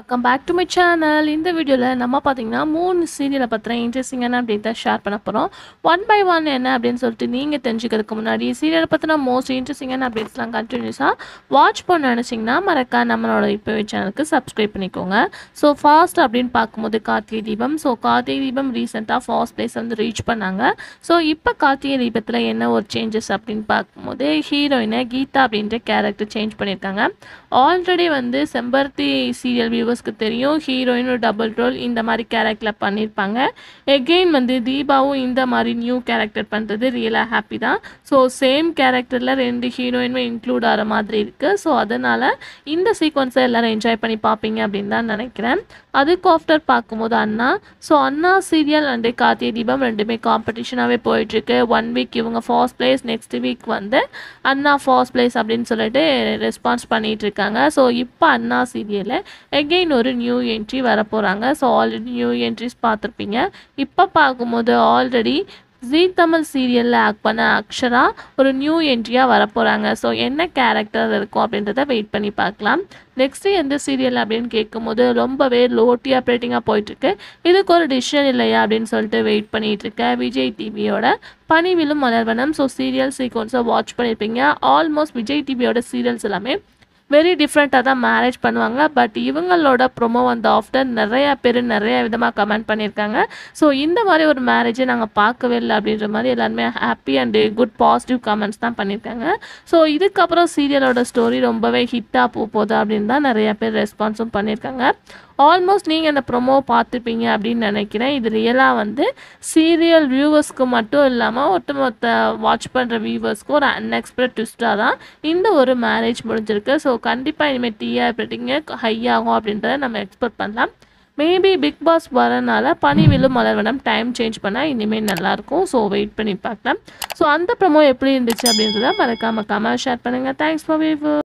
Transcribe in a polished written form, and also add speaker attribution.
Speaker 1: Welcome back to my channel. இந்த வீடியோல நம்ம பாத்தீங்கன்னா மூணு சீரியலை பத்தின இன்ட்ரெஸ்டிங்கான அப்டேட்டை ஷேர் பண்ண போறோம். ஒன் பை ஒன் என்ன அப்படின்னு சொல்லிட்டு நீங்க தெரிஞ்சுக்கிறதுக்கு முன்னாடி சீரியலை பத்தின மோஸ்ட் இன்ட்ரெஸ்டிங்கான அப்டேட்ஸ்லாம் கண்டினியூஸா வாட்ச் பண்ண நினைச்சீங்கன்னா மறக்காம நம்மளோட இப்போவே சேனலுக்கு சப்ஸ்கிரைப் பண்ணிக்கோங்க. ஸோ ஃபாஸ்ட் அப்படின்னு பார்க்கும்போது கார்த்திகை தீபம். ஸோ கார்த்திகை தீபம் ரீசெண்டாக ஃபர்ஸ்ட் பிளேஸ் வந்து ரீச் பண்ணாங்க. ஸோ இப்போ கார்த்திகை தீபத்தில் என்ன ஒரு சேஞ்சஸ் அப்படின்னு பார்க்கும்போது ஹீரோயினை கீதா அப்படின்ற கேரக்டர் சேஞ்ச் பண்ணியிருக்காங்க. ஆல்ரெடி வந்து செம்பருத்தி சீரியல் வியூவர்ஸ்க்கு தெரியும், ஹீரோயின் ஒரு டபுள் ரோல் இந்த மாதிரி கேரக்டரில் பண்ணியிருப்பாங்க. எகெயின் வந்து தீபாவும் இந்த மாதிரி நியூ கேரக்டர் பண்ணுறது ரியலாக ஹாப்பி தான். ஸோ சேம் கேரக்டரில் ரெண்டு ஹீரோயினுமே இன்க்ளூட் ஆகிற மாதிரி இருக்குது. ஸோ அதனால் இந்த சீக்வன்ஸை எல்லோரும் என்ஜாய் பண்ணி பார்ப்பீங்க அப்படின்னு தான் நினைக்கிறேன். அதுக்கு ஆஃப்டர் பார்க்கும்போது அண்ணா. ஸோ அண்ணா சீரியல் அண்டு கார்த்திகை தீபம் ரெண்டுமே காம்படிஷனாகவே போயிட்டுருக்கு. 1 வீக் இவங்க ஃபர்ஸ்ட் பிளேஸ், நெக்ஸ்ட் வீக் வந்து அண்ணா ஃபர்ஸ்ட் பிளேஸ் அப்படின்னு சொல்லிட்டு ரெஸ்பான்ஸ் பண்ணிகிட்டு இருக்காங்க. ஸோ இப்போ அண்ணா சீரியலில் எகெயின் ஒரு நியூ என்ட்ரி வர போகிறாங்க. ஸோ ஆல்ரெடி நியூ என்ட்ரிஸ் பார்த்துருப்பீங்க. இப்போ பார்க்கும்போது ஆல்ரெடி ஜீ தமிழ் சீரியலில் ஆக்ட் பண்ண அக்ஷரா ஒரு நியூ என்ட்ரியாக வரப்போகிறாங்க. ஸோ என்ன கேரக்டர் இருக்கும் அப்படின்றத வெயிட் பண்ணி பார்க்கலாம். நெக்ஸ்ட்டு எந்த சீரியல் அப்படின்னு கேட்கும்போது ரொம்பவே லோட்டி ஆப்ரேட்டிங்காக போயிட்டுருக்கு. இதுக்கு ஒரு டிசிஷன் இல்லையா அப்படின்னு சொல்லிட்டு வெயிட் பண்ணிகிட்ருக்கேன். விஜய் டிவியோட பனிவிலும் மலர்வனம். ஸோ சீரியல் சீக்வன்ஸை வாட்ச் பண்ணியிருப்பீங்க. ஆல்மோஸ்ட் விஜய் டிவியோட சீரியல்ஸ் எல்லாமே வெரி டிஃப்ரெண்ட்டாக தான் மேரேஜ் பண்ணுவாங்க. பட் இவங்களோட ப்ரொமோ வந்து ஆஃப்டர் நிறையா பேர் நிறையா விதமாக கமெண்ட் பண்ணியிருக்காங்க. ஸோ இந்த மாதிரி ஒரு மேரேஜை நாங்கள் பார்க்கவே இல்லை அப்படின்ற மாதிரி எல்லாருமே happy and good positive comments தான் பண்ணியிருக்காங்க. ஸோ இதுக்கப்புறம் சீரியலோட ஸ்டோரி ரொம்பவே ஹிட்டாக போகுது அப்படின்னு தான் நிறையா பேர் ரெஸ்பான்ஸும் பண்ணியிருக்காங்க. ஆல்மோஸ்ட் நீங்கள் அந்த ப்ரொமோ பார்த்துப்பீங்க அப்படின்னு நினைக்கிறேன். இது ரியலாக வந்து சீரியல் வியூவர்ஸ்க்கு மட்டும் இல்லாமல் ஒட்டுமொத்த வாட்ச் பண்ணுற வியூவர்ஸ்க்கு ஒரு அன்எக்ஸ்பெக்டட் ட்விஸ்ட்டாக தான் இந்த ஒரு மேரேஜ் முடிஞ்சிருக்கு. ஸோ கண்டிப்பாக இனிமேல் டிஆர்பிங்க ஹை ஆகும் அப்படின்றத நம்ம எக்ஸ்பெக்ட் பண்ணலாம். மேபி பிக் பாஸ் வரனால பனிவிலும் மலர்வனம் டைம் சேஞ்ச் பண்ணால் இனிமேல் நல்லாயிருக்கும். ஸோ வெயிட் பண்ணி பார்க்கலாம். ஸோ அந்த ப்ரொமோ எப்படி இருந்துச்சு அப்படின்றத மறக்காம ஷேர் பண்ணுங்கள். Thanks for viewer.